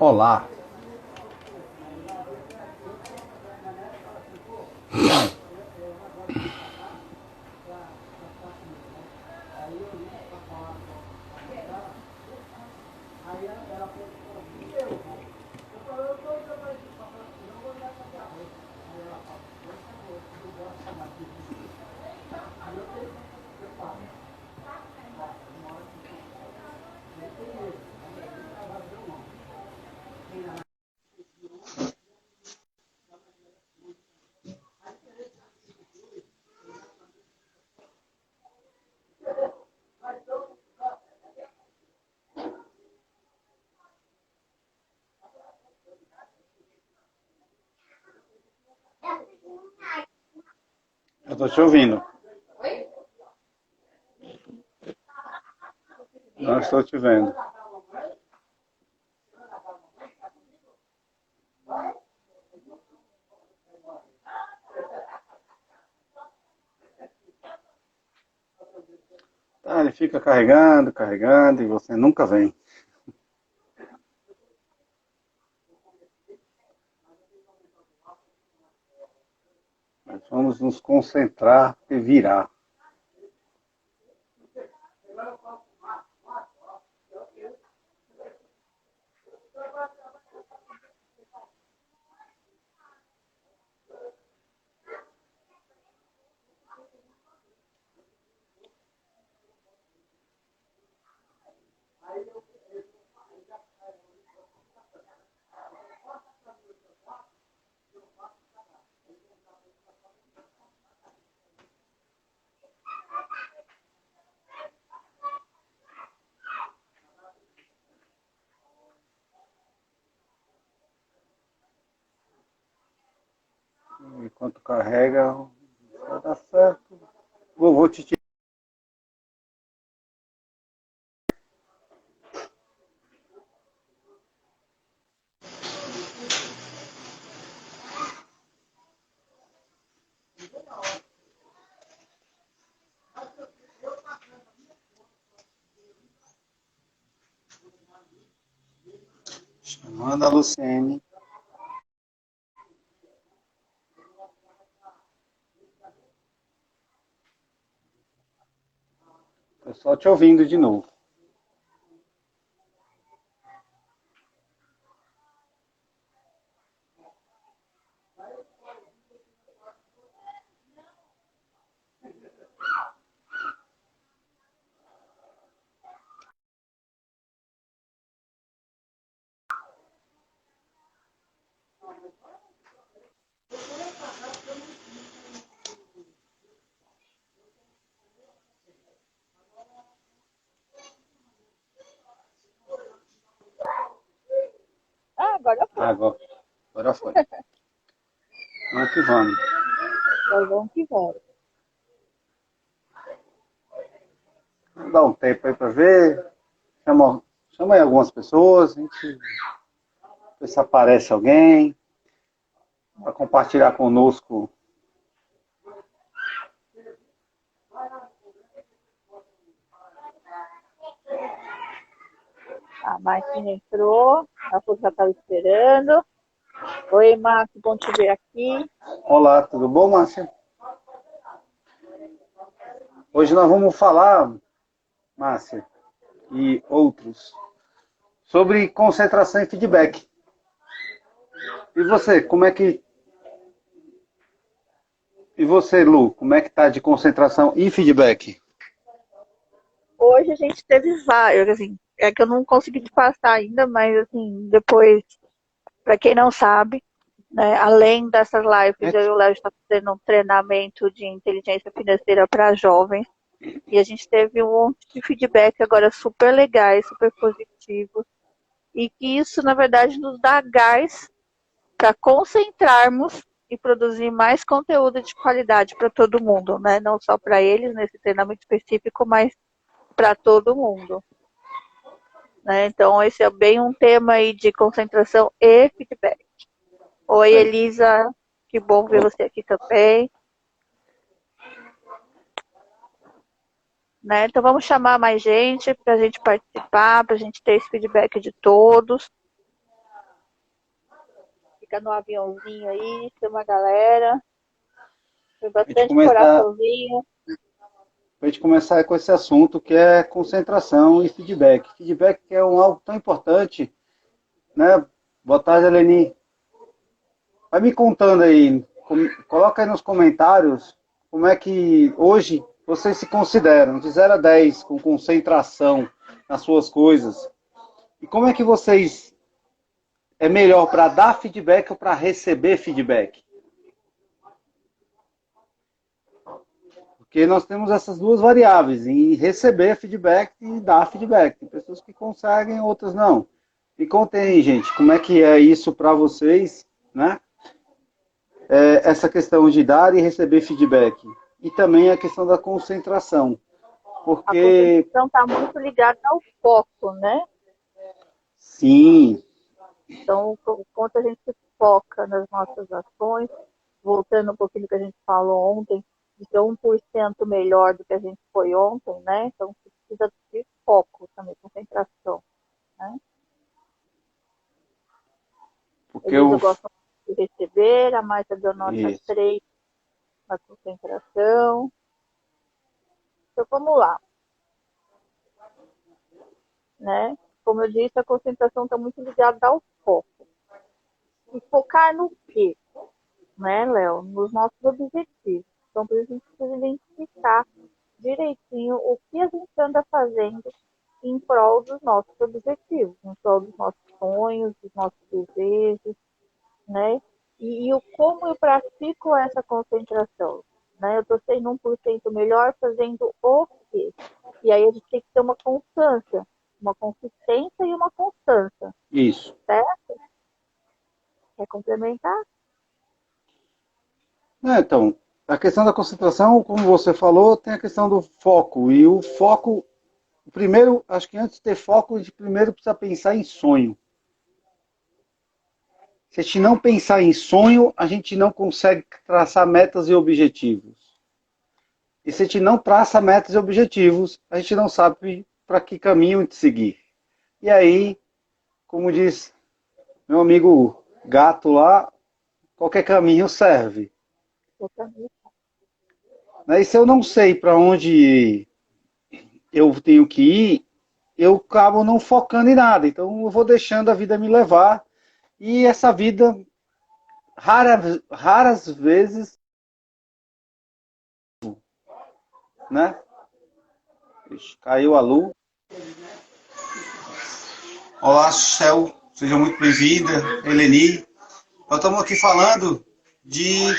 Olá. Eu tô te ouvindo. Não estou te vendo. Tá, ele fica carregando, carregando e você nunca vem. Nós vamos nos concentrar e virar. Enquanto carrega, vai dar certo. Vou te tirar. Chamando a Luciene. Tô só te ouvindo de novo. Ah, agora foi. Agora foi. Vamos que vamos. Nós vamos que vamos. Vamos dar um tempo aí para ver. Chama aí algumas pessoas. A gente ver se aparece alguém para compartilhar conosco. A Marcinha entrou, a Força estava esperando. Oi, Márcio, bom te ver aqui. Olá, tudo bom, Márcia? Hoje nós vamos falar, Márcia, e outros, sobre concentração e feedback. E você, como é que... E você, Lu, como é que tá de concentração e feedback? Hoje a gente teve vários, assim, é que eu não consegui te passar ainda, mas assim, depois, para quem não sabe, né, além dessas lives, eu e o Léo está fazendo um treinamento de inteligência financeira para jovens, e a gente teve um monte de feedback agora super legais, super positivos, e que isso, na verdade, nos dá gás para concentrarmos e produzir mais conteúdo de qualidade para todo mundo, né? Não só para eles nesse treinamento específico, mas para todo mundo. Né? Então, esse é bem um tema aí de concentração e feedback. Oi, Elisa, que bom ver você aqui também. Né? Então, vamos chamar mais gente para a gente participar, para a gente ter esse feedback de todos. fica no aviãozinho aí, tem uma galera, tem A gente bastante começar, coraçãozinho. a gente começar com esse assunto que é concentração e feedback. Feedback é algo tão importante, né? Boa tarde, Eleni. Vai me contando aí, coloca aí nos comentários como é que hoje vocês se consideram, de 0 a 10, com concentração nas suas coisas. E como é que vocês é melhor para dar feedback ou para receber feedback? Porque nós temos essas duas variáveis, em receber feedback e dar feedback. Tem pessoas que conseguem, outras não. Me contem aí, gente, como é que é isso para vocês, né? Essa questão de dar e receber feedback. E também a questão da concentração. A Porque, concentração está muito ligada ao foco, né? sim, Então, o quanto a gente se foca nas nossas ações, voltando um pouquinho do que a gente falou ontem, de ser 1% melhor do que a gente foi ontem, né? Então, precisa de foco também, concentração, né? porque Elisa eu... gosta de receber, a Marta deu nota Isso. 3 na concentração. Então, vamos lá, né? Como eu disse, a concentração está muito ligada ao foco. E focar no quê? Né, Léo? Nos nossos objetivos. Então, a gente precisa identificar direitinho o que a gente anda fazendo em prol dos nossos objetivos, em prol dos nossos sonhos, dos nossos desejos, né? E o como eu pratico essa concentração, né? Eu estou sendo 1% melhor fazendo o quê? E aí a gente tem que ter uma constância, uma consistência e uma constância, Isso. certo? Quer complementar? Então, a questão da concentração, como você falou, tem a questão do foco. E o foco, primeiro, acho que antes de ter foco, a gente primeiro precisa pensar em sonho. Se a gente não pensar em sonho, a gente não consegue traçar metas e objetivos. E se a gente não traça metas e objetivos, a gente não sabe para que caminho seguir. E aí, como diz meu amigo gato lá, qualquer caminho serve. E se eu não sei para onde eu tenho que ir, eu acabo não focando em nada. Então eu vou deixando a vida me levar. E essa vida, raras vezes, né? Caiu a luz. Olá, Shell. Seja muito bem-vinda, Eleni. Nós estamos aqui falando de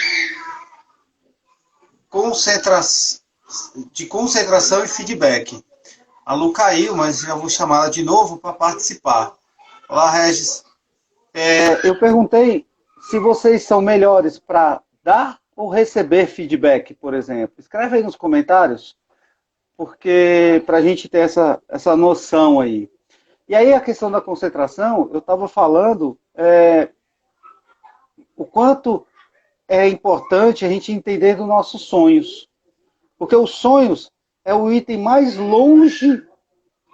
concentração e feedback. A Lu caiu, mas já vou chamá-la de novo para participar. Olá, Regis. Eu perguntei se vocês são melhores para dar ou receber feedback, por exemplo. Escreve aí nos comentários, porque para a gente ter essa noção aí. E aí a questão da concentração, eu estava falando o quanto é importante a gente entender dos nossos sonhos. Porque os sonhos é o item mais longe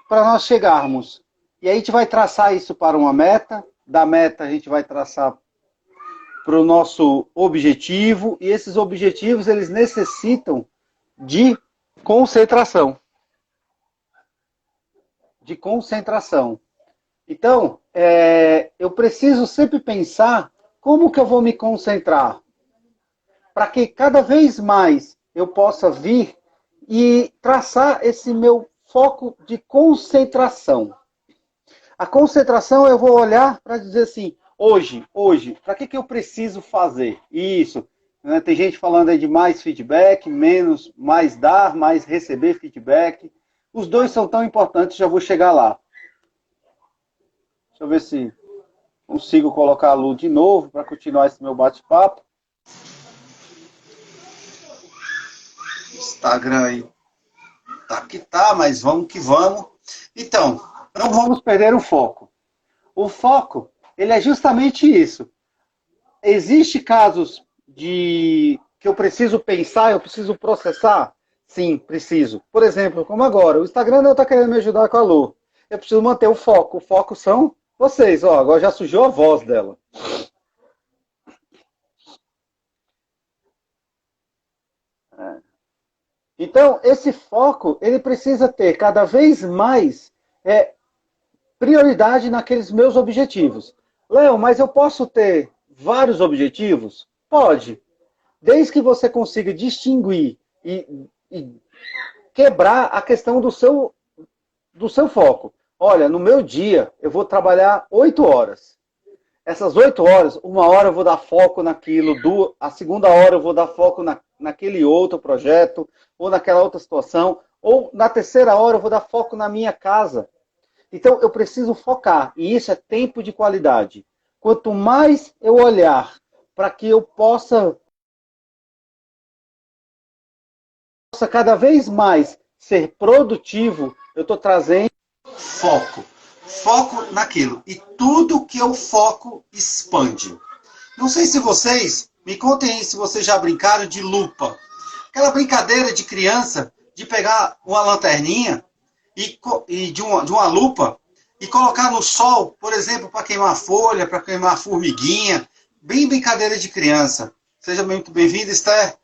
para nós chegarmos. E aí a gente vai traçar isso para uma meta, da meta a gente vai traçar para o nosso objetivo, e esses objetivos eles necessitam de concentração. De concentração. Então, eu preciso sempre pensar como que eu vou me concentrar para que cada vez mais eu possa vir e traçar esse meu foco de concentração. A concentração eu vou olhar para dizer assim, hoje, para que eu preciso fazer? Isso. Né? Tem gente falando aí de mais feedback, menos, mais dar, mais receber feedback. Os dois são tão importantes, já vou chegar lá. Deixa eu ver se consigo colocar a luz de novo para continuar esse meu bate-papo. Instagram aí. Tá que tá, mas vamos que vamos. Então, não vamos perder o foco. O foco, ele é justamente isso. Existem casos que eu preciso pensar, eu preciso processar? Sim, preciso. Por exemplo, como agora, o Instagram não está querendo me ajudar com a Lu. Eu preciso manter o foco. O foco são vocês, ó. Agora já sujou a voz dela. Então, esse foco, ele precisa ter cada vez mais prioridade naqueles meus objetivos. Léo, mas eu posso ter vários objetivos? Pode. Desde que você consiga distinguir e quebrar a questão do seu foco. Olha, no meu dia, eu vou trabalhar 8 horas. Essas 8 horas, uma hora eu vou dar foco naquilo, a segunda hora eu vou dar foco naquele outro projeto, ou naquela outra situação, ou na terceira hora eu vou dar foco na minha casa. Então, eu preciso focar, e isso é tempo de qualidade. Quanto mais eu olhar para que eu possa cada vez mais ser produtivo, eu estou trazendo foco. Foco naquilo. E tudo que eu foco expande. Não sei se vocês, me contem aí se vocês já brincaram de lupa. Aquela brincadeira de criança de pegar uma lanterninha e de uma lupa e colocar no sol, por exemplo, para queimar folha, para queimar formiguinha. Bem brincadeira de criança. Seja muito bem-vinda, Esther.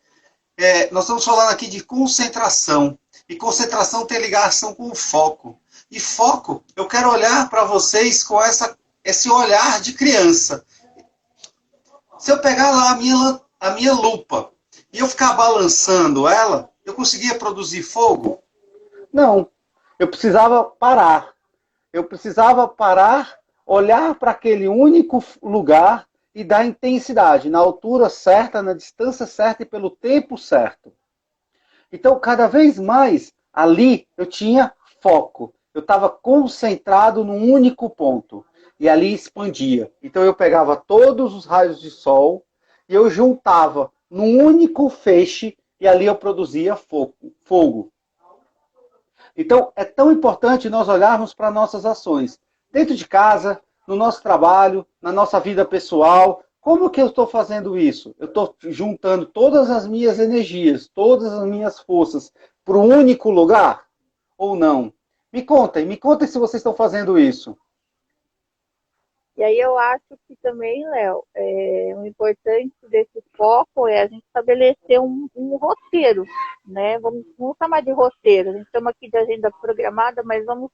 Nós estamos falando aqui de concentração. E concentração tem ligação com o foco. E foco, eu quero olhar para vocês com esse olhar de criança. Se eu pegar lá a minha lupa e eu ficar balançando ela, eu conseguia produzir fogo? Não. Eu precisava parar. Eu precisava parar, olhar para aquele único lugar e dar intensidade, na altura certa, na distância certa e pelo tempo certo. Então, cada vez mais, ali eu tinha foco. Eu estava concentrado num único ponto. E ali expandia. Então eu pegava todos os raios de sol e eu juntava num único feixe e ali eu produzia fogo. Então é tão importante nós olharmos para nossas ações. Dentro de casa, no nosso trabalho, na nossa vida pessoal. Como que eu estou fazendo isso? Eu estou juntando todas as minhas energias, todas as minhas forças para um único lugar? Ou não? Me contem se vocês estão fazendo isso. E aí eu acho que também, Léo, o importante desse foco é a gente estabelecer um roteiro, né? Vamos chamar de roteiro. A gente chama aqui de agenda programada, mas vamos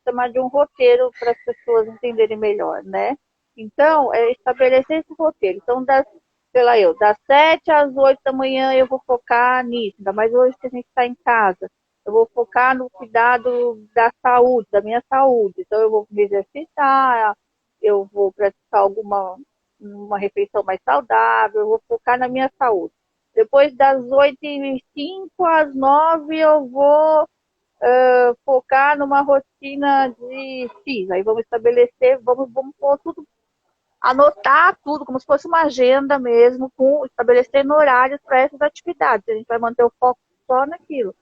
chamar de um roteiro para as pessoas entenderem melhor, né? Então, estabelecer esse roteiro. Então, das 7 às 8 da manhã eu vou focar nisso, ainda mais hoje que a gente está em casa. Eu vou focar no cuidado da saúde, da minha saúde. Então, eu vou me exercitar, eu vou praticar uma refeição mais saudável, eu vou focar na minha saúde. Depois das 8h05 às 9 eu vou focar numa rotina de X. Aí vamos estabelecer, vamos pôr tudo, anotar tudo, como se fosse uma agenda mesmo, estabelecendo horários para essas atividades. A gente vai manter o foco só naquilo.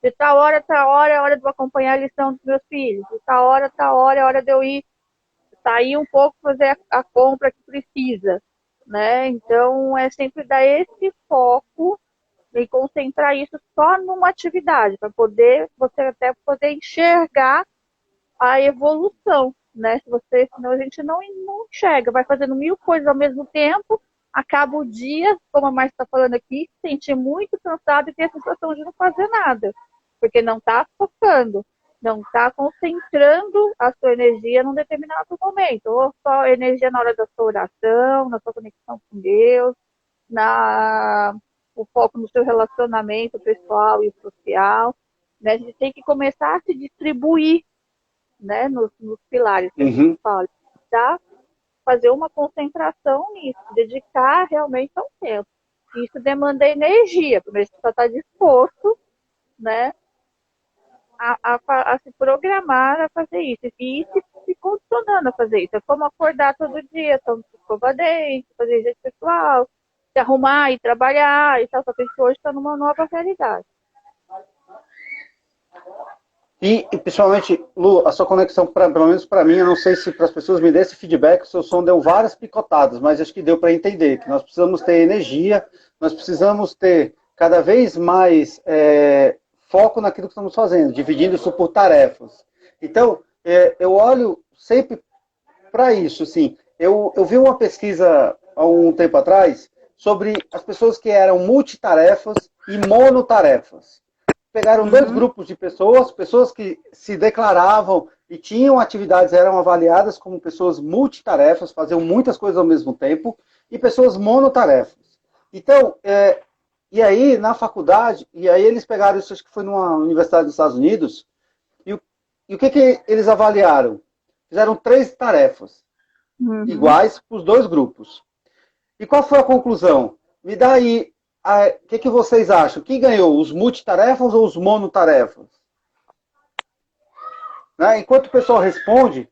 De tal hora, é hora de eu acompanhar a lição dos meus filhos. De tal hora, é hora de eu sair um pouco, fazer a compra que precisa, né? Então, é sempre dar esse foco e concentrar isso só numa atividade, para você até poder enxergar a evolução, né? Senão a gente não enxerga, vai fazendo 1000 coisas ao mesmo tempo, acaba o dia, como a Márcia está falando aqui, se sentir muito cansado e ter a sensação de não fazer nada, porque não está focando, não está concentrando a sua energia num determinado momento, ou só energia na hora da sua oração, na sua conexão com Deus, o foco no seu relacionamento pessoal e social, né? A gente tem que começar a se distribuir, né, nos pilares que a gente fala, tá? Fazer uma concentração nisso, dedicar realmente ao tempo. Isso demanda energia, primeiro você só está disposto, né, a se programar a fazer isso. E ir se condicionando a fazer isso. É como acordar todo dia, escovar dente, fazer exercício pessoal, se arrumar e trabalhar e tal. Só que a gente hoje está numa nova realidade. E principalmente, Lu, a sua conexão, pelo menos para mim, eu não sei se para as pessoas me dê esse feedback, o seu som deu várias picotadas, mas acho que deu para entender que nós precisamos ter energia, nós precisamos ter cada vez mais foco naquilo que estamos fazendo, dividindo isso por tarefas. Então, eu olho sempre para isso. Assim, eu vi uma pesquisa há um tempo atrás sobre as pessoas que eram multitarefas e monotarefas. Pegaram dois grupos de pessoas, pessoas que se declaravam e tinham atividades, eram avaliadas como pessoas multitarefas, faziam muitas coisas ao mesmo tempo, e pessoas monotarefas. Então, e aí na faculdade, e aí eles pegaram isso, acho que foi numa universidade dos Estados Unidos, e o que eles avaliaram? Fizeram 3 tarefas iguais para os 2 grupos. E qual foi a conclusão? Me dá aí, o que vocês acham? Quem ganhou, os multitarefas ou os monotarefas? Né? Enquanto o pessoal responde,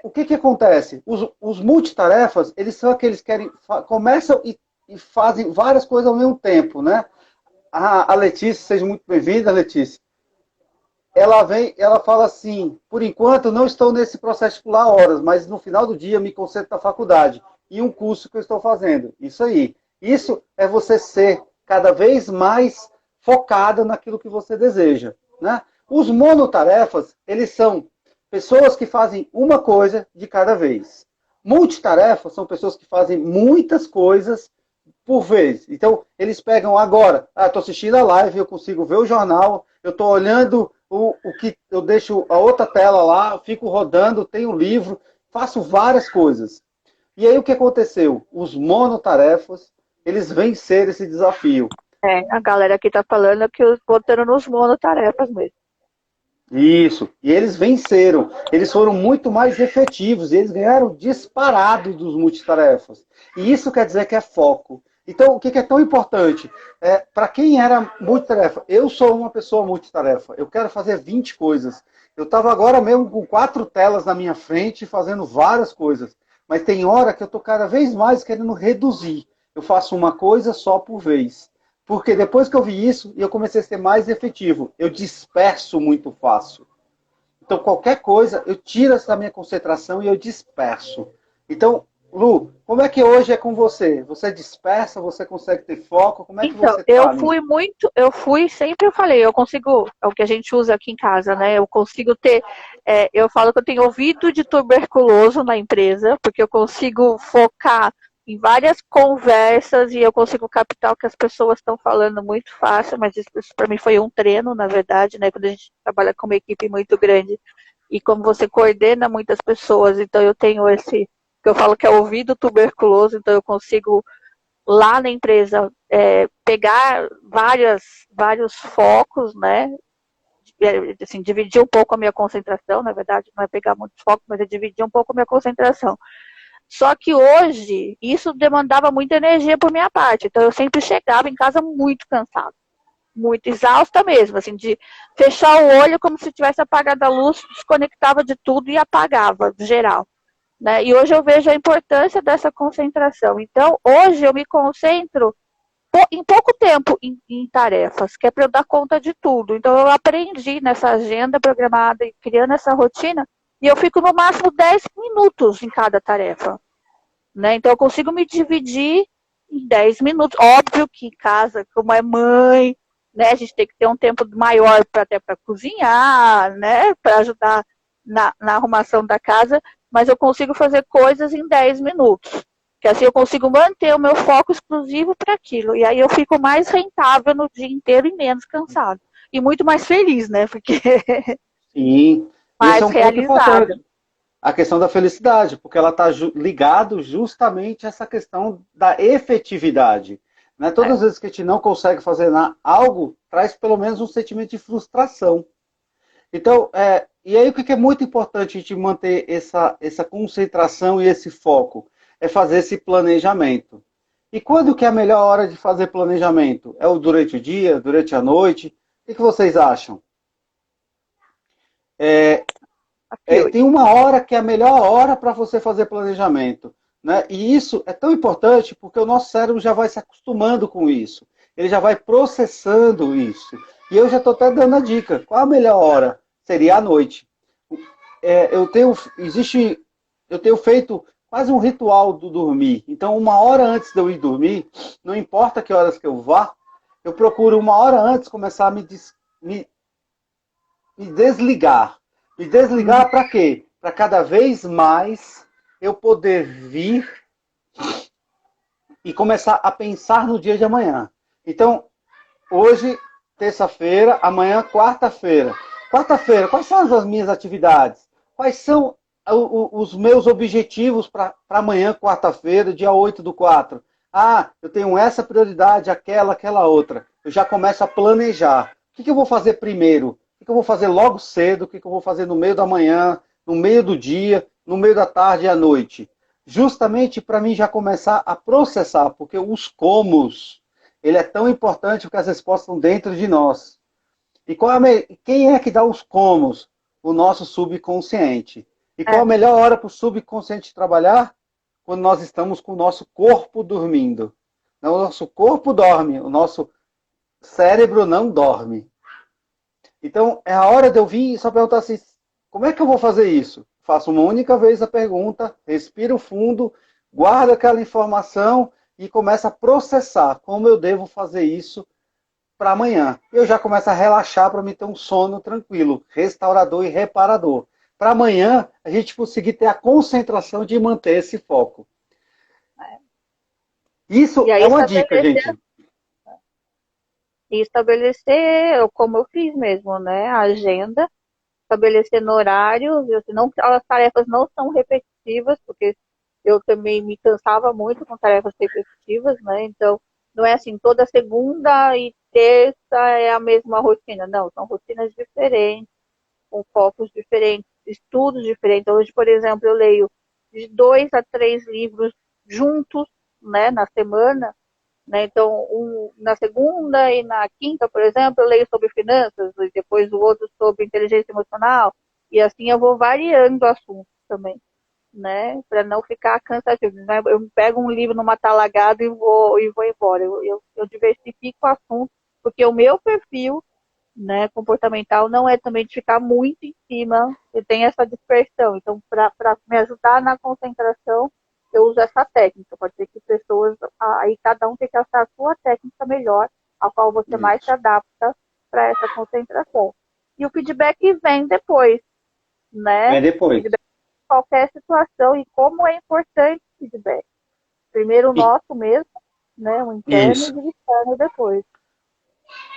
o que acontece? Os multitarefas, eles são aqueles que começam e fazem várias coisas ao mesmo tempo, né? A Letícia, seja muito bem-vinda, Letícia. Ela fala assim, por enquanto não estou nesse processo de pular horas, mas no final do dia me concentro na faculdade e um curso que eu estou fazendo. Isso aí. Isso é você ser cada vez mais focado naquilo que você deseja, né? Os monotarefas, eles são pessoas que fazem uma coisa de cada vez. Multitarefas são pessoas que fazem muitas coisas por vez. Então, eles pegam agora, estou assistindo a live, eu consigo ver o jornal, eu estou olhando o que eu deixo a outra tela lá, fico rodando, tenho livro, faço várias coisas. E aí o que aconteceu? Os monotarefas, eles venceram esse desafio. A galera aqui tá falando que os botaram nos monotarefas mesmo. Isso. E eles venceram. Eles foram muito mais efetivos. E eles ganharam disparado dos multitarefas. E isso quer dizer que é foco. Então, o que é tão importante? Para quem era multitarefa, eu sou uma pessoa multitarefa. Eu quero fazer 20 coisas. Eu estava agora mesmo com 4 telas na minha frente, fazendo várias coisas. Mas tem hora que eu estou cada vez mais querendo reduzir. Eu faço uma coisa só por vez. Porque depois que eu vi isso, eu comecei a ser mais efetivo. Eu disperso muito fácil. Então, qualquer coisa, eu tiro essa minha concentração e eu disperso. Então, Lu, como é que hoje é com você? Você dispersa, você consegue ter foco? Como é que você tá? Sempre eu falei, eu consigo, é o que a gente usa aqui em casa, né? Eu consigo ter, eu falo que eu tenho ouvido de tuberculoso na empresa, porque eu consigo focar em várias conversas e eu consigo captar o que as pessoas estão falando muito fácil, mas isso para mim foi um treino, na verdade, né? Quando a gente trabalha com uma equipe muito grande e como você coordena muitas pessoas, então eu tenho esse, que eu falo que é ouvido tuberculoso, então eu consigo lá na empresa pegar vários focos, né? Assim, dividir um pouco a minha concentração, na verdade, não é pegar muitos focos, mas é dividir um pouco a minha concentração. Só que hoje, isso demandava muita energia por minha parte. Então, eu sempre chegava em casa muito cansada. Muito exausta mesmo, assim, de fechar o olho como se tivesse apagado a luz, desconectava de tudo e apagava, geral. Né? E hoje eu vejo a importância dessa concentração. Então, hoje eu me concentro em pouco tempo em tarefas, que é para eu dar conta de tudo. Então, eu aprendi nessa agenda programada e criando essa rotina, e eu fico no máximo 10 minutos em cada tarefa. Né? Então, eu consigo me dividir em 10 minutos. Óbvio que em casa, como é mãe, né, a gente tem que ter um tempo maior até para cozinhar, né, para ajudar na arrumação da casa, mas eu consigo fazer coisas em 10 minutos. Que assim eu consigo manter o meu foco exclusivo para aquilo. E aí eu fico mais rentável no dia inteiro e menos cansado. E muito mais feliz, né? Porque Sim. mais Esse é um ponto realizada. importante. A questão da felicidade, porque ela está ligado justamente a essa questão da efetividade. Né? Todas as vezes que a gente não consegue fazer algo, traz pelo menos um sentimento de frustração. Então, e aí o que é muito importante a gente manter essa concentração e esse foco? É fazer esse planejamento. E quando que é a melhor hora de fazer planejamento? É durante o dia, durante a noite? O que vocês acham? Tem uma hora que é a melhor hora para você fazer planejamento. Né? E isso é tão importante porque o nosso cérebro já vai se acostumando com isso. Ele já vai processando isso. E eu já estou até dando a dica. Qual a melhor hora? Seria à noite. Eu tenho feito quase um ritual do dormir. Então, uma hora antes de eu ir dormir, não importa que horas que eu vá, eu procuro uma hora antes começar a me desligar. Me desligar para quê? Para cada vez mais eu poder vir e começar a pensar no dia de amanhã. Então, hoje, terça-feira, amanhã, quarta-feira. Quarta-feira, quais são as minhas atividades? Quais são os meus objetivos para amanhã, quarta-feira, dia 8/4? Ah, eu tenho essa prioridade, aquela outra. Eu já começo a planejar. O que eu vou fazer primeiro? O que eu vou fazer logo cedo? O que eu vou fazer no meio da manhã, no meio do dia, no meio da tarde e à noite? Justamente para mim já começar a processar, porque os comos, ele é tão importante porque as respostas estão dentro de nós. E quem é que dá os comos? O nosso subconsciente. E qual a É, melhor hora para o subconsciente trabalhar? Quando nós estamos com o nosso corpo dormindo. Não, o nosso corpo dorme, o nosso cérebro não dorme. Então, é a hora de eu vir e só perguntar assim, como é que eu vou fazer isso? Faço uma única vez a pergunta, respiro fundo, guardo aquela informação e começo a processar como eu devo fazer isso para amanhã. Eu já começo a relaxar para me ter um sono tranquilo, restaurador e reparador. Para amanhã, a gente conseguir ter a concentração de manter esse foco. e Isso é aí uma dica, gente. estabelecer, como eu fiz mesmo, né? A agenda, estabelecendo horários, e, assim, não, as tarefas não são repetitivas, porque eu também me cansava muito com tarefas repetitivas, né? Então, não é assim, toda segunda e terça é a mesma rotina. Não, são rotinas diferentes, com focos diferentes, estudos diferentes. Hoje, por exemplo, eu leio de 2 a 3 livros juntos, né, na semana, né? Então, na segunda e na quinta, por exemplo, eu leio sobre finanças, e depois o outro sobre inteligência emocional, e assim eu vou variando o assunto também, né? Para não ficar cansativo. Né? Eu pego um livro numa talagada e vou embora. Eu diversifico o assunto, porque o meu perfil, né, comportamental não é também de ficar muito em cima, eu tenho essa dispersão. Então, para me ajudar na concentração, eu uso essa técnica. Pode ser que pessoas, aí cada um tem que achar a sua técnica melhor, a qual você mais se Isso. adapta para essa concentração. E o feedback vem depois, né? Vem depois. Feedback em qualquer situação e como é importante o feedback. Primeiro o E, nosso mesmo, né? O interno isso. e o externo depois.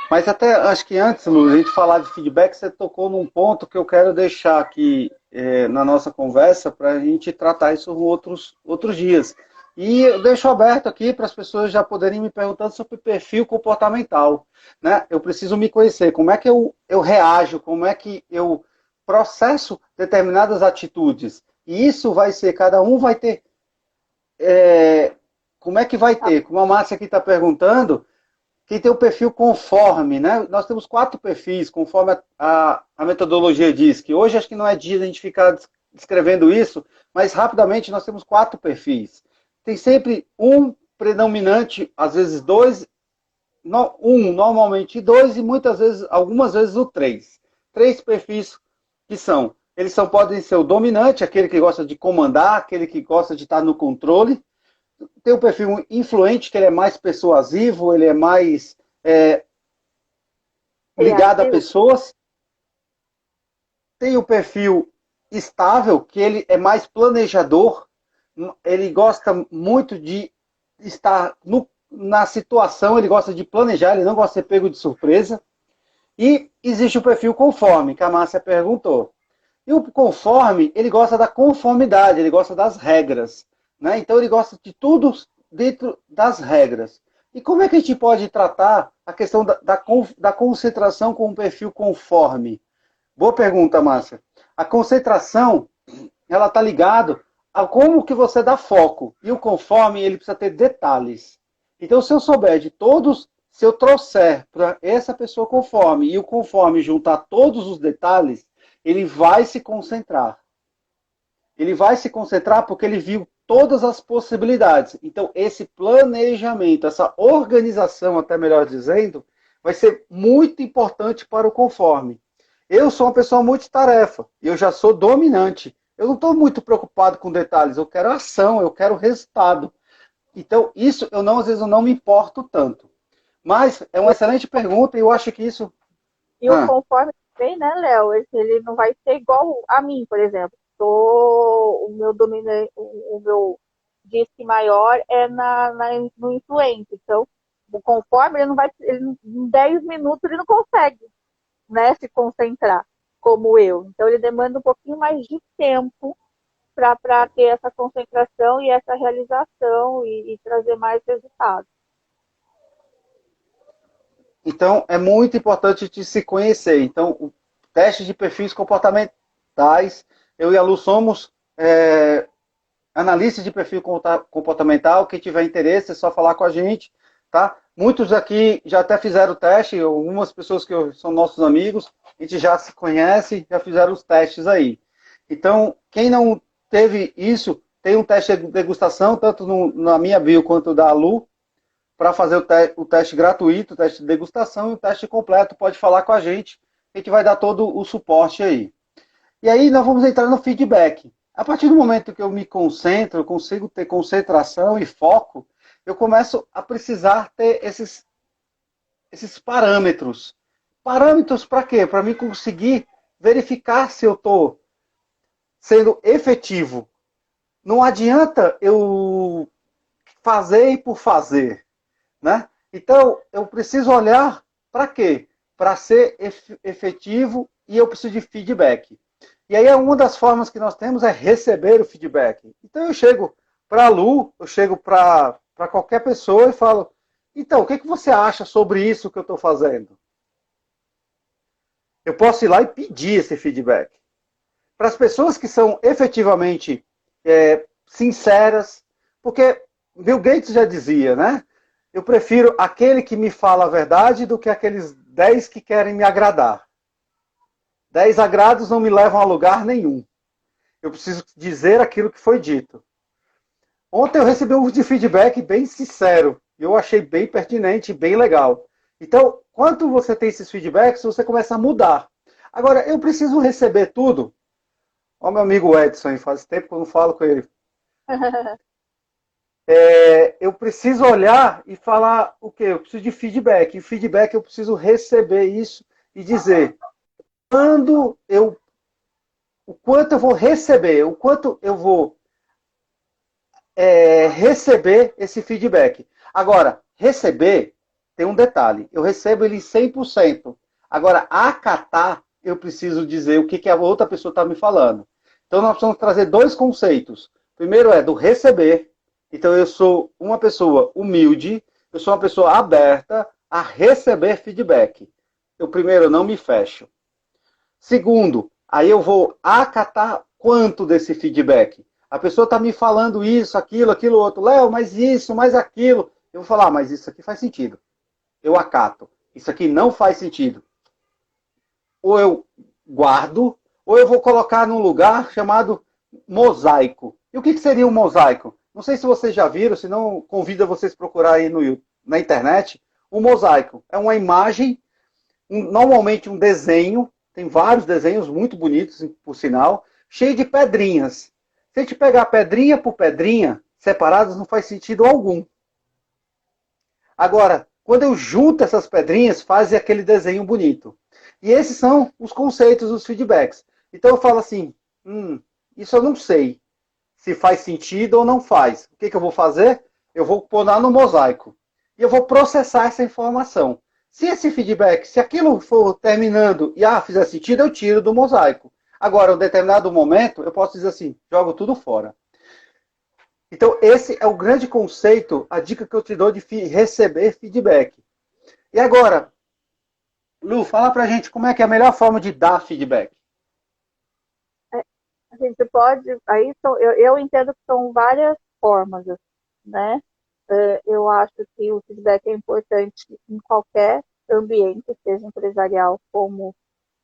Mas até acho que antes, Lu, a gente falar de feedback, você tocou num ponto que eu quero deixar aqui na nossa conversa para a gente tratar isso outros dias. E eu deixo aberto aqui para as pessoas já poderem me perguntando sobre perfil comportamental. Né? Eu preciso me conhecer, como é que eu reajo, como é que eu processo determinadas atitudes. E isso vai ser, cada um vai ter. Como é que vai ter? Como a Márcia aqui está perguntando, quem tem o perfil conforme, né? Nós temos 4 perfis, conforme a metodologia diz, que hoje acho que não é dia de a gente ficar descrevendo isso, mas rapidamente nós temos 4 perfis. Tem sempre um predominante, às vezes dois, um normalmente dois e muitas vezes, algumas vezes o três. 3 perfis que são, podem ser o dominante, aquele que gosta de comandar, aquele que gosta de estar no controle, tem o perfil influente, que ele é mais persuasivo, ele é mais ligado a Criativo, pessoas. Tem o perfil estável, que ele é mais planejador, ele gosta muito de estar na situação, ele gosta de planejar, ele não gosta de ser pego de surpresa. E existe o perfil conforme, que a Márcia perguntou. E o conforme, ele gosta da conformidade, ele gosta das regras. Né? Então ele gosta de tudo dentro das regras. E como é que a gente pode tratar a questão da concentração com um perfil conforme? Boa pergunta, Márcia. A concentração, ela está ligada a como que você dá foco. E o conforme, ele precisa ter detalhes. Então, se eu souber de todos, se eu trouxer para essa pessoa conforme e o conforme juntar todos os detalhes, ele vai se concentrar. Ele vai se concentrar porque ele viu todas as possibilidades. Então, esse planejamento, essa organização, até melhor dizendo, vai ser muito importante para o conforme. Eu sou uma pessoa multitarefa, eu já sou dominante. Eu não estou muito preocupado com detalhes, eu quero ação, eu quero resultado. Então, isso eu não, às vezes eu não me importo tanto. Mas é uma excelente pergunta e eu acho que isso. e o conforme também, né, Léo? Ele não vai ser igual a mim, por exemplo. O meu disque maior é no influente. Então, conforme, ele não vai, ele, em 10 minutos ele não consegue, né, se concentrar como eu. Então ele demanda um pouquinho mais de tempo para ter essa concentração e essa realização e trazer mais resultados. Então, é muito importante te se conhecer. Então, o teste de perfis comportamentais, eu e a Lu somos analistas de perfil comportamental. Quem tiver interesse é só falar com a gente, tá? Muitos aqui já até fizeram o teste, algumas pessoas que são nossos amigos, a gente já se conhece, já fizeram os testes aí. Então, quem não teve isso, tem um teste de degustação, tanto na minha bio quanto da Lu, para fazer o teste gratuito, o teste de degustação e o teste completo. Pode falar com a gente vai dar todo o suporte aí. E aí nós vamos entrar no feedback. A partir do momento que eu me concentro, eu consigo ter concentração e foco, eu começo a precisar ter esses parâmetros. Parâmetros para quê? Para mim conseguir verificar se eu estou sendo efetivo. Não adianta eu fazer por fazer, né? Então, eu preciso olhar para quê? Para ser efetivo e eu preciso de feedback. E aí, uma das formas que nós temos é receber o feedback. Então, eu chego para a Lu, eu chego para qualquer pessoa e falo, então, o que você acha sobre isso que eu estou fazendo? Eu posso ir lá e pedir esse feedback. Para as pessoas que são efetivamente sinceras, porque Bill Gates já dizia, né? Eu prefiro aquele que me fala a verdade do que aqueles 10 que querem me agradar. 10 agrados não me levam a lugar nenhum. Eu preciso dizer aquilo que foi dito. Ontem eu recebi um de feedback bem sincero. Eu achei bem pertinente, bem legal. Então, quando você tem esses feedbacks, você começa a mudar. Agora, eu preciso receber tudo. Olha meu amigo Edson, faz tempo que eu não falo com ele. Eu preciso olhar e falar o quê? Eu preciso de feedback. E feedback eu preciso receber isso e dizer o quanto eu vou receber, o quanto eu vou receber esse feedback. Agora, receber tem um detalhe. Eu recebo ele em 100%. Agora, acatar, eu preciso dizer o que a outra pessoa está me falando. Então, nós precisamos trazer dois conceitos. Primeiro é do receber. Então, eu sou uma pessoa humilde, eu sou uma pessoa aberta a receber feedback. Eu, primeiro, não me fecho. Segundo, aí eu vou acatar quanto desse feedback. A pessoa está me falando isso, aquilo outro. Léo, mas isso, mais aquilo. Eu vou falar, mas isso aqui faz sentido. Eu acato. Isso aqui não faz sentido. Ou eu guardo, ou eu vou colocar num lugar chamado mosaico. E o que seria um mosaico? Não sei se vocês já viram, se não, convido vocês a procurar aí na internet. Um mosaico é uma imagem, normalmente um desenho, tem vários desenhos muito bonitos, por sinal, cheio de pedrinhas. Se a gente pegar pedrinha por pedrinha, separadas, não faz sentido algum. Agora, quando eu junto essas pedrinhas, faz aquele desenho bonito. E esses são os conceitos dos feedbacks. Então eu falo assim, isso eu não sei se faz sentido ou não faz. O que eu vou fazer? Eu vou pôr lá no mosaico. E eu vou processar essa informação. Se esse feedback, se aquilo for terminando e fizer sentido, eu tiro do mosaico. Agora, em um determinado momento, eu posso dizer assim, jogo tudo fora. Então, esse é o grande conceito, a dica que eu te dou de receber feedback. E agora, Lu, fala pra gente como é que é a melhor forma de dar feedback. A gente pode, eu entendo que são várias formas, né? Eu acho que o feedback é importante em qualquer ambiente, seja empresarial como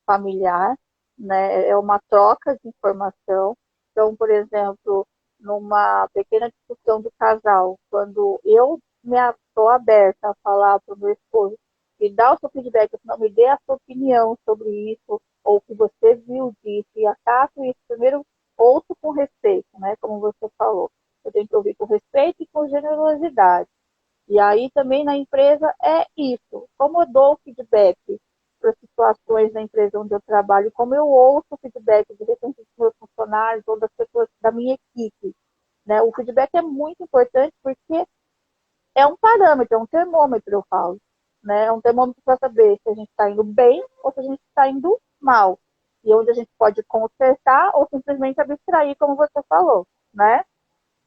familiar, né? É uma troca de informação. Então, por exemplo, numa pequena discussão do casal, quando eu estou aberta a falar para o meu esposo e dar o seu feedback, não me dê a sua opinião sobre isso, ou o que você viu disso, e acato isso, primeiro ouço com respeito, né? Como você falou. Eu tenho que ouvir com respeito e com generosidade. E aí também na empresa é isso. Como eu dou feedback para situações na empresa onde eu trabalho, como eu ouço feedback de repente dos meus funcionários ou das pessoas da minha equipe. Né? O feedback é muito importante porque é um parâmetro, é um termômetro, eu falo. Né? É um termômetro para saber se a gente está indo bem ou se a gente está indo mal. E onde a gente pode consertar ou simplesmente abstrair, como você falou, né?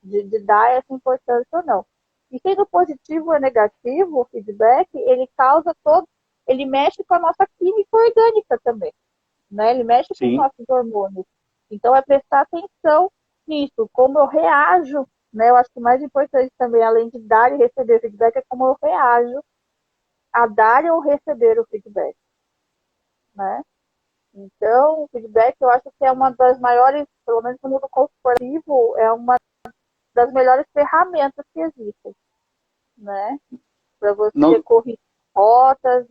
De dar essa importância ou não. E sendo positivo ou negativo, o feedback, ele causa todo, ele mexe com a nossa química orgânica também, né? Ele mexe com os Sim. nossos hormônios. Então é prestar atenção nisso, como eu reajo, né? Eu acho que o mais importante também, além de dar e receber feedback, é como eu reajo a dar ou receber o feedback, né? Então, o feedback eu acho que é uma das maiores, pelo menos no mundo corporativo, é uma das melhores ferramentas que existem, né? Para você Não, corrigir rotas,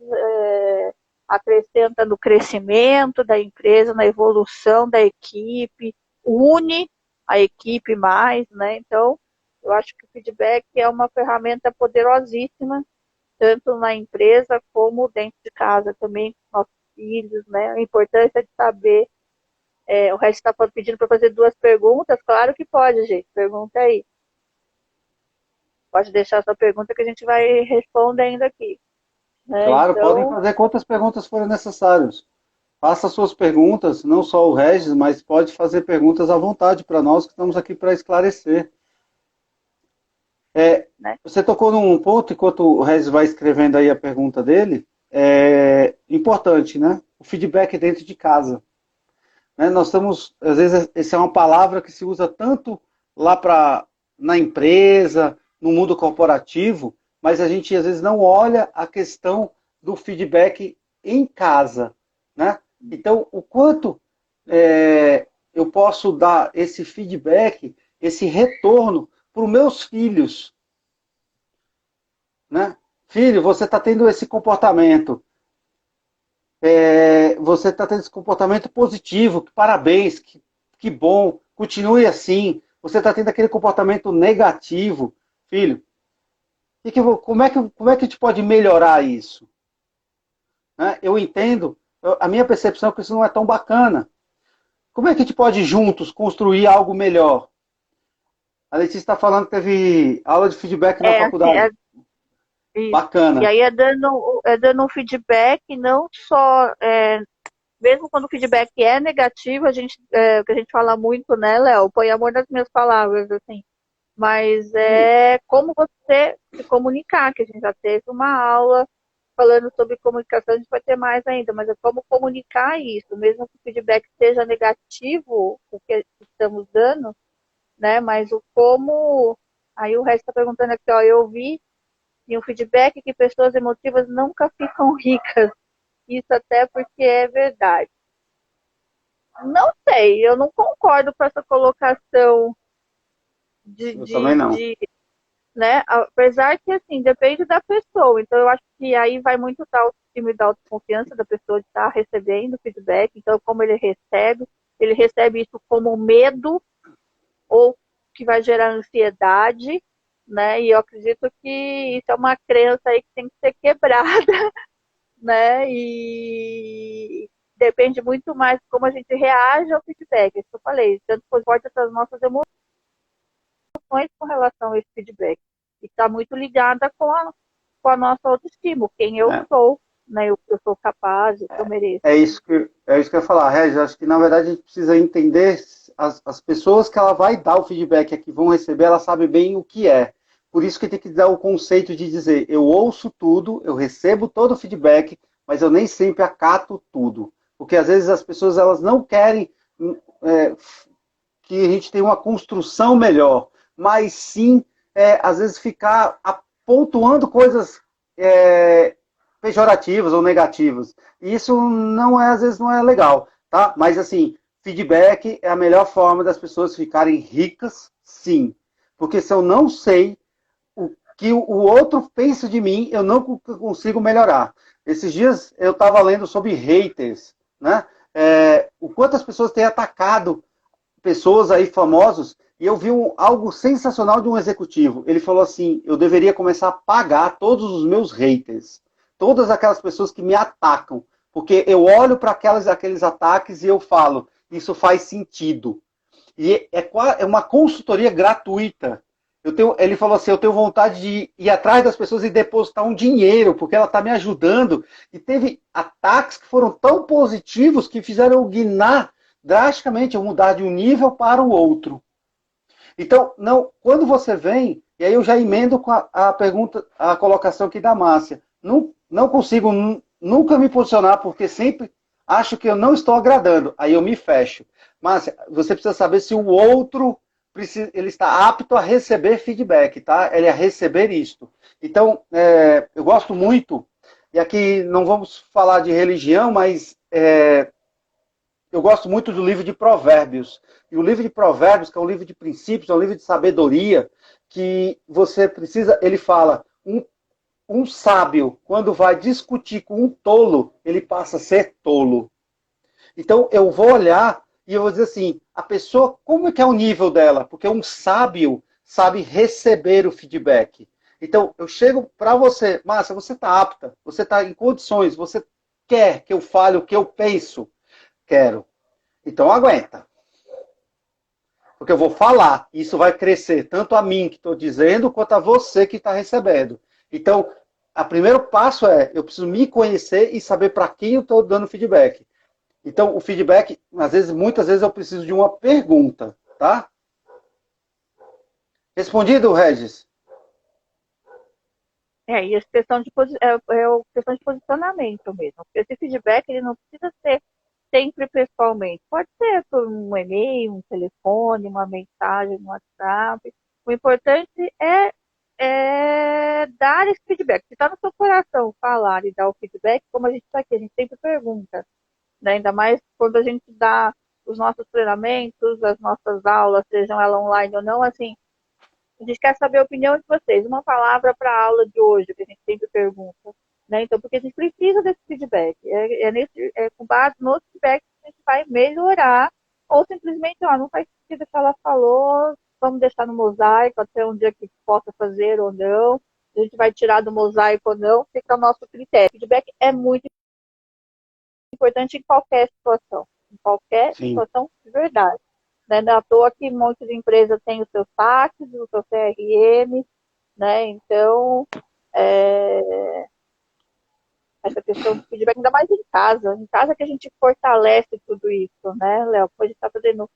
acrescenta no crescimento da empresa, na evolução da equipe, une a equipe mais, né? Então, eu acho que o feedback é uma ferramenta poderosíssima, tanto na empresa como dentro de casa também, com nossos filhos, né? A importância de saber. O resto está pedindo para fazer 2 perguntas, claro que pode, gente. Pergunta aí. Pode deixar sua pergunta que a gente vai respondendo aqui. Né? claro, podem Então, fazer quantas perguntas forem necessárias. Faça suas perguntas, não só o Regis, mas pode fazer perguntas à vontade para nós que estamos aqui para esclarecer. né? Você tocou num ponto, enquanto o Regis vai escrevendo aí a pergunta dele, é importante, né? O feedback dentro de casa. Né? Nós estamos, às vezes, essa é uma palavra que se usa tanto lá na empresa, no mundo corporativo, mas a gente às vezes não olha a questão do feedback em casa, né? Então, o quanto eu posso dar esse feedback, esse retorno para os meus filhos, né? Filho, você está tendo esse comportamento. Você está tendo esse comportamento positivo, parabéns, que bom, continue assim. Você está tendo aquele comportamento negativo, filho. Como é que a gente pode melhorar isso? Né? Eu entendo, a minha percepção é que isso não é tão bacana. Como é que a gente pode juntos construir algo melhor? A Letícia está falando que teve aula de feedback na Assim, faculdade. isso. E Bacana. aí é dando um feedback, não só, mesmo quando o feedback é negativo, o que a gente fala muito, né, Léo? Põe amor nas minhas palavras, assim. Mas é como você se comunicar, que a gente já teve uma aula falando sobre comunicação, a gente vai ter mais ainda, mas é como comunicar isso, mesmo que o feedback seja negativo, o que estamos dando, né? Mas o como. Aí o resto está perguntando aqui, ó, eu vi em um feedback que pessoas emotivas nunca ficam ricas. Isso até porque é verdade. Não sei, eu não concordo com essa colocação de, Eu também de, não. de né? Apesar que, assim, depende da pessoa. Então, eu acho que aí vai muito da autoestima e da autoconfiança da pessoa de estar recebendo feedback. Então, como ele recebe isso como medo ou que vai gerar ansiedade, né? E eu acredito que isso é uma crença aí que tem que ser quebrada, né? E depende muito mais de como a gente reage ao feedback. É isso que eu falei, tanto pode essas nossas emoções com relação a esse feedback. E está muito ligada com a nossa autoestima, quem eu É, sou, né? Eu sou capaz, eu mereço. é isso que eu ia falar, Regis. Acho que na verdade a gente precisa entender as pessoas que ela vai dar o feedback, que vão receber, ela sabe bem o que é. Por isso que tem que dar o conceito de dizer, eu ouço tudo, eu recebo todo o feedback, mas eu nem sempre acato tudo. Porque às vezes as pessoas elas não querem é, que a gente tenha uma construção melhor, mas sim, às vezes, ficar pontuando coisas pejorativas ou negativas. E isso não é, às vezes, não é legal, tá? Mas, assim, feedback é a melhor forma das pessoas ficarem ricas, sim. Porque se eu não sei o que o outro pensa de mim, eu não consigo melhorar. Esses dias eu estava lendo sobre haters, né? O quanto as pessoas têm atacado pessoas aí famosos, e eu vi algo sensacional de um executivo. Ele falou assim, eu deveria começar a pagar todos os meus haters, todas aquelas pessoas que me atacam, porque eu olho para aqueles ataques e eu falo, isso faz sentido. E é uma consultoria gratuita. Ele falou assim, eu tenho vontade de ir atrás das pessoas e depositar um dinheiro, porque ela está me ajudando. E teve ataques que foram tão positivos que fizeram eu guinar drasticamente, eu mudar de um nível para o outro. Então, não, quando você vem, e aí eu já emendo com a pergunta, a colocação aqui da Márcia, não consigo nunca me posicionar, porque sempre acho que eu não estou agradando, aí eu me fecho. Márcia, você precisa saber se o outro ele está apto a receber feedback, tá? Ele a receber isto. Então, eu gosto muito, e aqui não vamos falar de religião, mas eu gosto muito do livro de Provérbios. E o livro de Provérbios, que é um livro de princípios, é um livro de sabedoria, que você precisa, ele fala, um sábio, quando vai discutir com um tolo, ele passa a ser tolo. Então, eu vou olhar e eu vou dizer assim, a pessoa, como é que é o nível dela? Porque um sábio sabe receber o feedback. Então, eu chego para você, Márcia, você está apta, você está em condições, você quer que eu fale o que eu penso? Quero. Então, aguenta. Porque eu vou falar, isso vai crescer tanto a mim que estou dizendo, quanto a você que está recebendo. Então, o primeiro passo é, eu preciso me conhecer e saber para quem eu estou dando feedback. Então, o feedback, às vezes, muitas vezes eu preciso de uma pergunta, tá? Respondido, Regis? E essa questão questão de posicionamento mesmo. Esse feedback, ele não precisa ser sempre pessoalmente. Pode ser por um e-mail, um telefone, uma mensagem no WhatsApp. O importante é dar esse feedback. Se está no seu coração falar e dar o feedback, como a gente está aqui, a gente sempre pergunta, né? Ainda mais quando a gente dá os nossos treinamentos, as nossas aulas, sejam elas online ou não, assim, a gente quer saber a opinião de vocês. Uma palavra para a aula de hoje, que a gente sempre pergunta. Né? Então, porque a gente precisa desse feedback. É com base no feedback que a gente vai melhorar, ou simplesmente, não faz sentido o que ela falou, vamos deixar no mosaico até um dia que possa fazer ou não. A gente vai tirar do mosaico ou não, fica o nosso critério. O feedback é muito importante em qualquer situação. Em qualquer Sim. situação de verdade. Né? Não é à toa que um monte de empresa tem os seus saques, o seu CRM, né? Então, essa questão do feedback, ainda mais em casa que a gente fortalece tudo isso, né, Léo? A gente está fazendo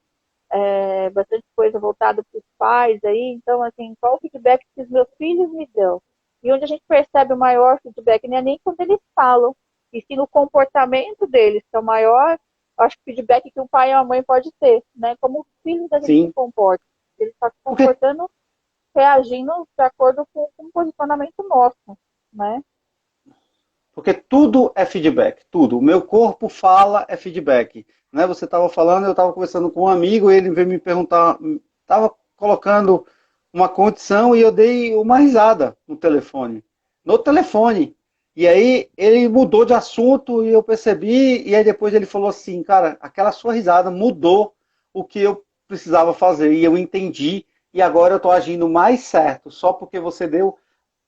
bastante coisa voltada para os pais aí, então, assim, qual o feedback que os meus filhos me dão? E onde a gente percebe o maior feedback, não é nem quando eles falam, e sim no comportamento deles, que é o maior, acho que feedback que um pai e uma mãe pode ter, né? Como o filho da gente se comporta. Ele está se comportando, reagindo de acordo com o posicionamento nosso, né? Porque tudo é feedback, tudo. O meu corpo fala é feedback. Né? Você estava falando, eu estava conversando com um amigo, ele veio me perguntar, estava colocando uma condição e eu dei uma risada no telefone. No telefone. E aí ele mudou de assunto e eu percebi, e aí depois ele falou assim, cara, aquela sua risada mudou o que eu precisava fazer. E eu entendi, e agora eu estou agindo mais certo, só porque você deu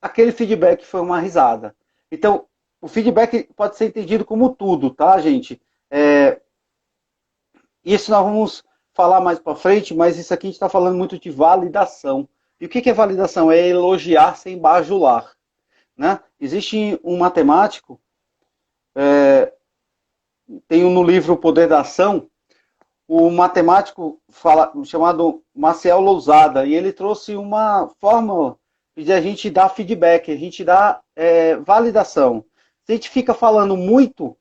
aquele feedback que foi uma risada. Então, o feedback pode ser entendido como tudo, tá, gente? Isso nós vamos falar mais para frente, mas isso aqui a gente está falando muito de validação. E o que é validação? É elogiar sem bajular. Né? Existe um matemático, tem no livro O Poder da Ação, o matemático chamado Marcel Lousada, e ele trouxe uma fórmula de a gente dar feedback, a gente dar validação. Se a gente fica falando muito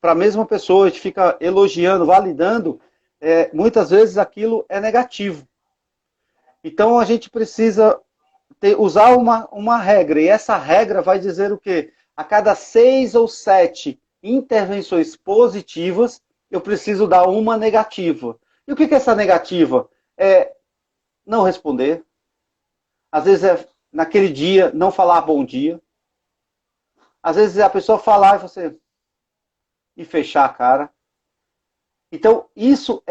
para a mesma pessoa, a gente fica elogiando, validando, muitas vezes aquilo é negativo. Então a gente precisa usar uma regra, e essa regra vai dizer o quê? A cada 6 ou 7 intervenções positivas, eu preciso dar uma negativa. E o que é essa negativa? É não responder. Às vezes naquele dia, não falar bom dia. Às vezes a pessoa falar e você e fechar a cara. Então, isso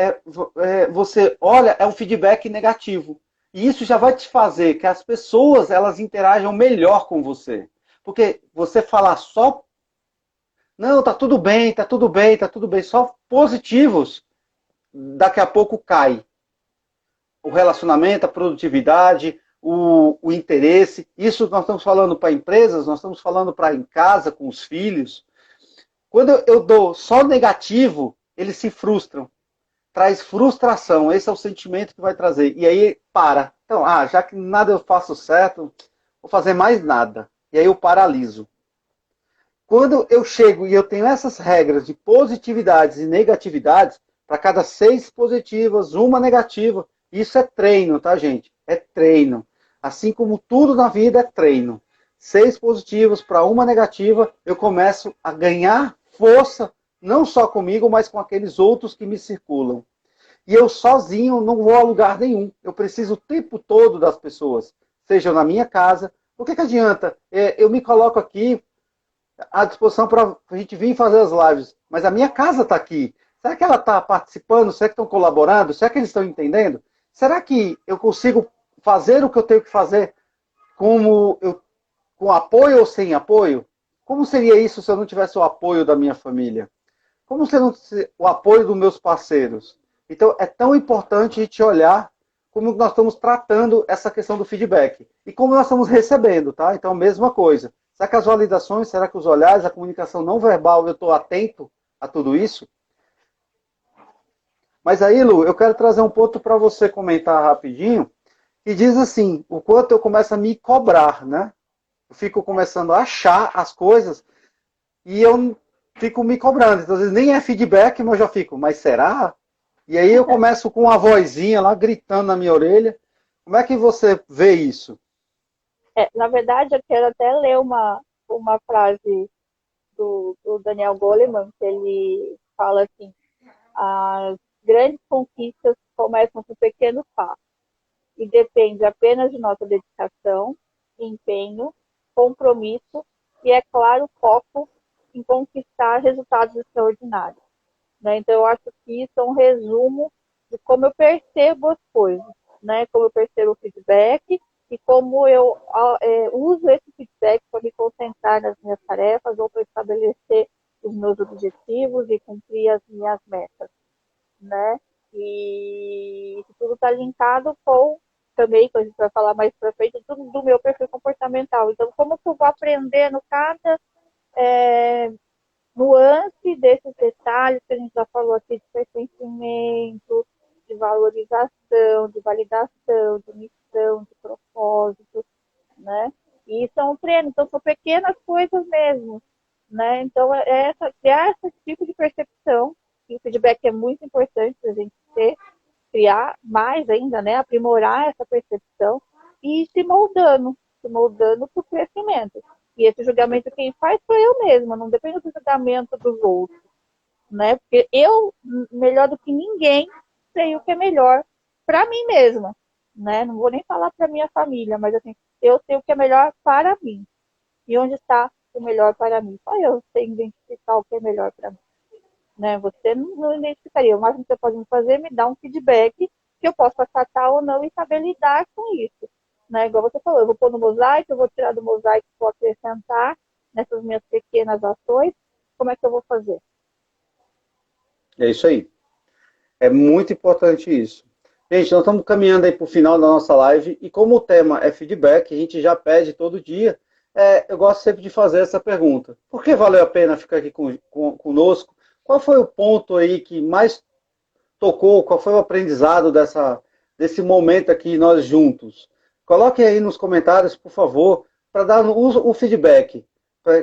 você olha, é um feedback negativo. E isso já vai te fazer que as pessoas elas interajam melhor com você. Porque você falar só, não, tá tudo bem, tá tudo bem, tá tudo bem, só positivos, daqui a pouco cai. O relacionamento, a produtividade, o interesse. Isso nós estamos falando para empresas, nós estamos falando para em casa, com os filhos. Quando eu dou só negativo, eles se frustram. Traz frustração, esse é o sentimento que vai trazer. E aí para. Então, já que nada eu faço certo, vou fazer mais nada. E aí eu paraliso. Quando eu chego e eu tenho essas regras de positividades e negatividades, para cada 6 positivas, uma negativa, isso é treino, tá, gente? É treino. Assim como tudo na vida é treino. 6 positivas para uma negativa, eu começo a ganhar força, não só comigo, mas com aqueles outros que me circulam. E eu sozinho não vou a lugar nenhum. Eu preciso o tempo todo das pessoas, seja na minha casa. O que adianta? Eu me coloco aqui à disposição para a gente vir fazer as lives, mas a minha casa está aqui. Será que ela está participando? Será que estão colaborando? Será que eles estão entendendo? Será que eu consigo fazer o que eu tenho que fazer com apoio ou sem apoio? Como seria isso se eu não tivesse o apoio da minha família? Como se não o apoio dos meus parceiros? Então, é tão importante a gente olhar como nós estamos tratando essa questão do feedback. E como nós estamos recebendo, tá? Então, mesma coisa. Será que as validações, será que os olhares, a comunicação não verbal, eu estou atento a tudo isso? Mas aí, Lu, eu quero trazer um ponto para você comentar rapidinho, que diz assim, o quanto eu começo a me cobrar, né? Eu fico começando a achar as coisas e eu fico me cobrando. Então, às vezes nem é feedback, mas eu já fico, mas será? E aí eu começo com uma vozinha lá gritando na minha orelha. Como é que você vê isso? Na verdade, eu quero até ler uma frase do Daniel Goleman, que ele fala assim, as grandes conquistas começam com pequenos passos e depende apenas de nossa dedicação, empenho, compromisso e, é claro, foco em conquistar resultados extraordinários. Né? Então, eu acho que isso é um resumo de como eu percebo as coisas, né? Como eu percebo o feedback e como eu uso esse feedback para me concentrar nas minhas tarefas ou para estabelecer os meus objetivos e cumprir as minhas metas, né? E isso tudo está linkado com, também, que a gente vai falar mais para frente, tudo do meu perfil comportamental. Então, como que eu vou aprendendo cada nuance desses detalhes que a gente já falou aqui de pertencimento, de valorização, de validação, de missão, de propósito, né? E isso é um treino, então são pequenas coisas mesmo, né? Então criar esse tipo de percepção, e o feedback é muito importante para a gente criar mais ainda, né? Aprimorar essa percepção e ir se moldando para o crescimento. E esse julgamento quem faz sou eu mesma, não depende do julgamento dos outros, né? Porque eu, melhor do que ninguém, sei o que é melhor para mim mesma, né? Não vou nem falar para minha família, mas assim, eu sei o que é melhor para mim. E onde está o melhor para mim? Só eu sei identificar o que é melhor para mim, né? Você não identificaria. O máximo que você pode me fazer é me dar um feedback que eu possa acatar ou não e saber lidar com isso. Né? Igual você falou, eu vou pôr no mosaico, eu vou tirar do mosaico, vou acrescentar nessas minhas pequenas ações. Como é que eu vou fazer? É isso aí. É muito importante isso. Gente, nós estamos caminhando aí para o final da nossa live e como o tema é feedback, a gente já pede todo dia, eu gosto sempre de fazer essa pergunta. Por que valeu a pena ficar aqui conosco? Qual foi o ponto aí que mais tocou? Qual foi o aprendizado desse momento aqui nós juntos? Coloque aí nos comentários, por favor, para dar o feedback,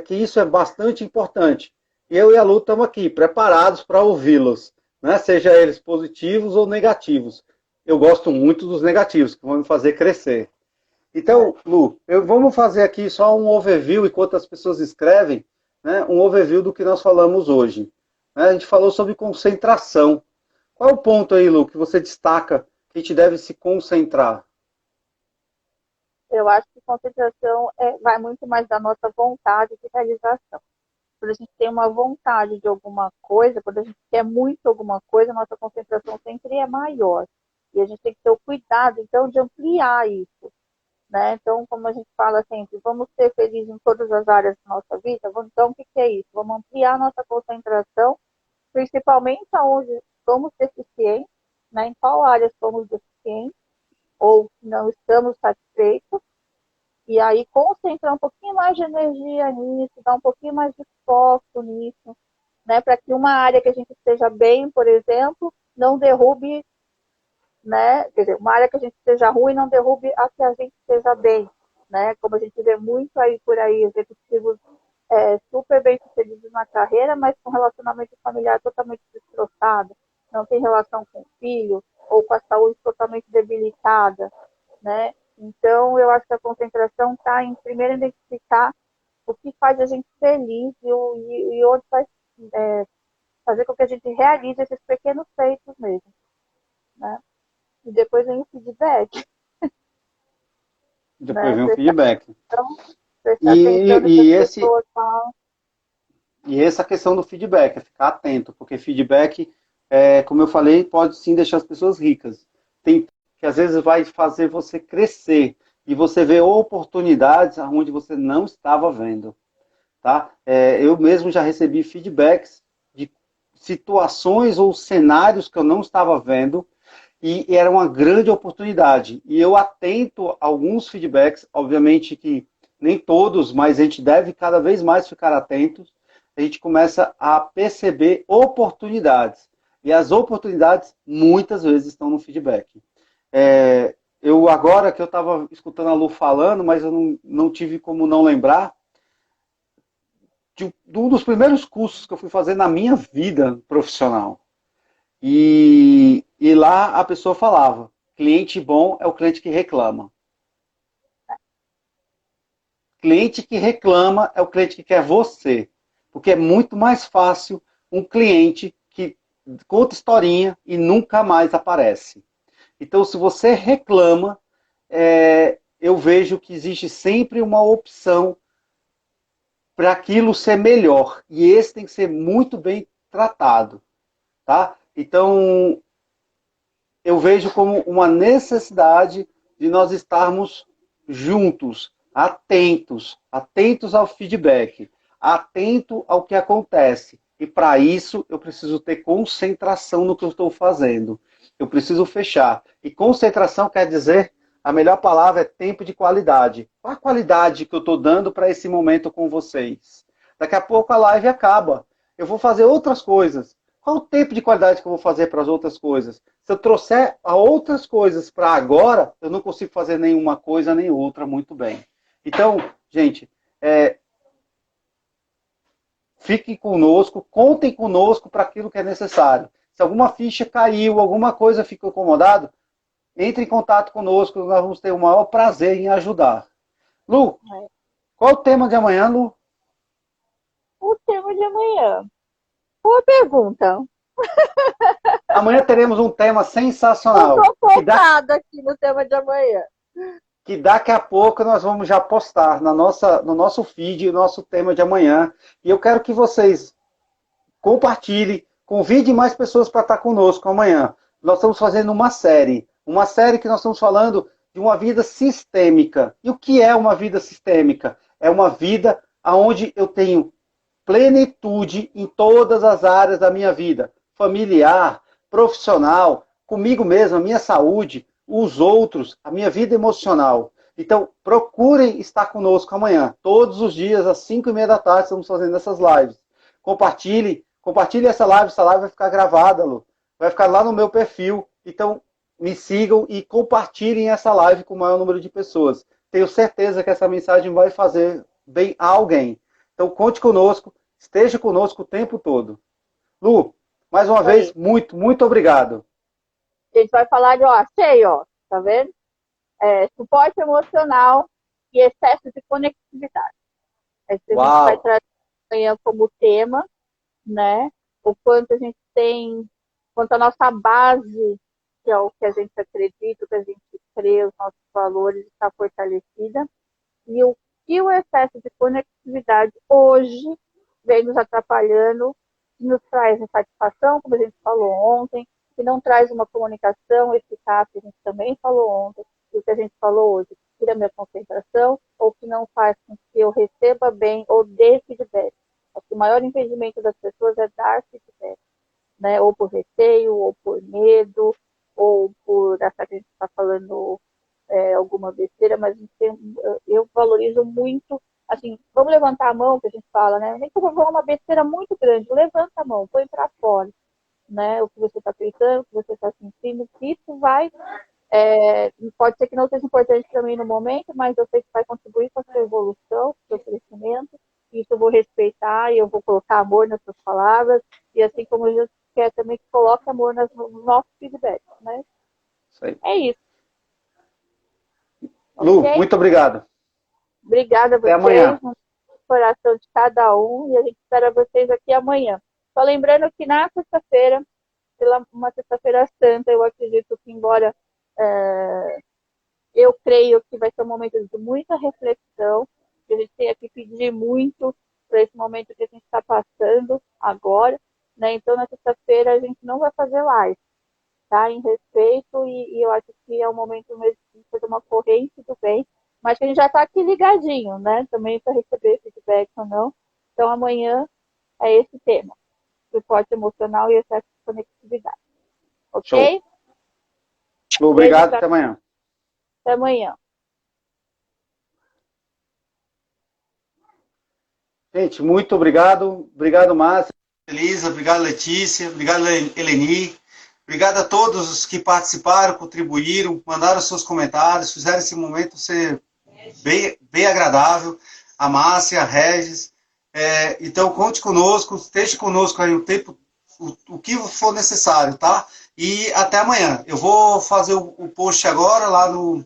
que isso é bastante importante. Eu e a Lu estamos aqui, preparados para ouvi-los, né? Seja eles positivos ou negativos. Eu gosto muito dos negativos, que vão me fazer crescer. Então, Lu, vamos fazer aqui só um overview, enquanto as pessoas escrevem, né? Um overview do que nós falamos hoje. Né? A gente falou sobre concentração. Qual é o ponto aí, Lu, que você destaca que a gente deve se concentrar? Eu acho que concentração vai muito mais da nossa vontade de realização. Quando a gente tem uma vontade de alguma coisa, quando a gente quer muito alguma coisa, a nossa concentração sempre é maior. E a gente tem que ter o cuidado, então, de ampliar isso. Né? Então, como a gente fala sempre, vamos ser felizes em todas as áreas da nossa vida. Então, o que é isso? Vamos ampliar a nossa concentração, principalmente aonde somos deficientes, né? Em qual área somos deficientes, ou não estamos satisfeitos, e aí concentrar um pouquinho mais de energia nisso, dar um pouquinho mais de foco nisso, né, para que uma área que a gente esteja bem, por exemplo, não derrube, né, quer dizer, uma área que a gente esteja ruim não derrube a que a gente esteja bem, né, como a gente vê muito aí por aí, executivos super bem sucedidos na carreira, mas com relacionamento familiar totalmente destroçado, não tem relação com o filho, ou com a saúde totalmente debilitada, né? Então, eu acho que a concentração está em, primeiro, identificar o que faz a gente feliz e onde vai fazer com que a gente realize esses pequenos feitos mesmo, né? E depois vem o feedback, Depois né? vem o feedback. Prestar atenção no que E, as e esse, pessoas falam. e essa questão do feedback, é ficar atento, porque feedback, como eu falei, pode sim deixar as pessoas ricas. Tem que às vezes vai fazer você crescer e você vê oportunidades onde você não estava vendo. Tá? Eu mesmo já recebi feedbacks de situações ou cenários que eu não estava vendo e era uma grande oportunidade. E eu atento a alguns feedbacks, obviamente que nem todos, mas a gente deve cada vez mais ficar atentos. A gente começa a perceber oportunidades. E as oportunidades muitas vezes estão no feedback. Eu agora que eu estava escutando a Lu falando, mas eu não tive como não lembrar, de um dos primeiros cursos que eu fui fazer na minha vida profissional. E lá a pessoa falava, cliente bom é o cliente que reclama. Cliente que reclama é o cliente que quer você. Porque é muito mais fácil um cliente que conta historinha e nunca mais aparece. Então, se você reclama, eu vejo que existe sempre uma opção para aquilo ser melhor. E esse tem que ser muito bem tratado. Tá? Então, eu vejo como uma necessidade de nós estarmos juntos, atentos ao feedback, atento ao que acontece. E para isso eu preciso ter concentração no que eu estou fazendo. Eu preciso fechar. E concentração quer dizer, a melhor palavra é tempo de qualidade. Qual a qualidade que eu estou dando para esse momento com vocês? Daqui a pouco a live acaba. Eu vou fazer outras coisas. Qual o tempo de qualidade que eu vou fazer para as outras coisas? Se eu trouxer a outras coisas para agora, eu não consigo fazer nenhuma coisa nem outra muito bem. Então, gente, fiquem conosco, contem conosco para aquilo que é necessário. Se alguma ficha caiu, alguma coisa ficou incomodado, entre em contato conosco, nós vamos ter o maior prazer em ajudar. Lu, qual é o tema de amanhã, Lu? O tema de amanhã. Boa pergunta. Amanhã teremos um tema Eu sensacional, estou focada aqui no tema de amanhã. que daqui a pouco nós vamos já postar no nosso feed o nosso tema de amanhã. E eu quero que vocês compartilhem, convidem mais pessoas para estar conosco amanhã. Nós estamos fazendo uma série que nós estamos falando de uma vida sistêmica. E o que é uma vida sistêmica? É uma vida onde eu tenho plenitude em todas as áreas da minha vida, familiar, profissional, comigo mesmo, a minha saúde, os outros, a minha vida emocional. Então, procurem estar conosco amanhã. Todos os dias, às 5:30 da tarde, estamos fazendo essas lives. Compartilhe essa live vai ficar gravada, Lu. Vai ficar lá no meu perfil. Então, me sigam e compartilhem essa live com o maior número de pessoas. Tenho certeza que essa mensagem vai fazer bem a alguém. Então, conte conosco, esteja conosco o tempo todo. Lu, mais uma vez, muito, muito obrigado. A gente vai falar de, achei, tá vendo? Suporte emocional e excesso de conectividade. A gente vai trazer amanhã como tema, né? O quanto a gente tem, quanto a nossa base, que é o que a gente acredita, o que a gente crê, os nossos valores, está fortalecida. E o que o excesso de conectividade hoje vem nos atrapalhando, que nos traz insatisfação, como a gente falou ontem, que não traz uma comunicação eficaz, que a gente também falou ontem, e o que a gente falou hoje, que tira a minha concentração, ou que não faz com que eu receba bem ou dê feedback. Acho que o maior impedimento das pessoas é dar feedback, né? Ou por receio, ou por medo, ou por essa que a gente está falando alguma besteira, mas eu valorizo muito, assim, vamos levantar a mão, que a gente fala, né? Nem que eu vou uma besteira muito grande, levanta a mão, põe para fora, né? O que você está pensando, o que você está sentindo, isso vai, pode ser que não seja importante para mim no momento, mas eu sei que vai contribuir com a sua evolução, com o seu crescimento, isso eu vou respeitar e eu vou colocar amor nas suas palavras, e assim como Jesus quer também que coloque amor nos nossos feedbacks, né? Isso aí. É isso. Lu, Okay? muito obrigado. Obrigada a Até vocês, amanhã. no coração de cada um, e a gente espera vocês aqui amanhã. Só lembrando que na sexta-feira, uma sexta-feira santa, eu acredito que, embora eu creio que vai ser um momento de muita reflexão, que a gente tenha que pedir muito para esse momento que a gente está passando agora, né? Então, na sexta-feira, a gente não vai fazer live, tá? Em respeito, e eu acho que é um momento mesmo de fazer uma corrente do bem, mas que a gente já está aqui ligadinho, né? Também para receber feedback ou não. Então, amanhã é esse tema, suporte emocional e excesso de conectividade. Show. Ok? Lu, Beijo obrigado. para Até amanhã. até amanhã. Gente, muito obrigado. Obrigado, Márcia, Elisa. Obrigado, Letícia. Obrigado, Eleni. Obrigado a todos os que participaram, contribuíram, mandaram seus comentários, fizeram esse momento ser bem agradável. A Márcia, a Regis. Então, conte conosco, esteja conosco aí o que for necessário, tá? E até amanhã. Eu vou fazer o post agora lá no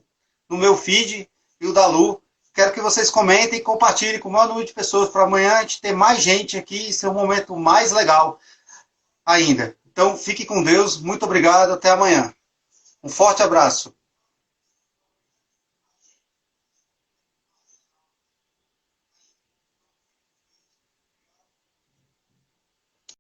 meu feed e o da Lu. Quero que vocês comentem e compartilhem com o maior número de pessoas para amanhã a gente ter mais gente aqui e ser um momento mais legal ainda. Então, fique com Deus. Muito obrigado. Até amanhã. Um forte abraço.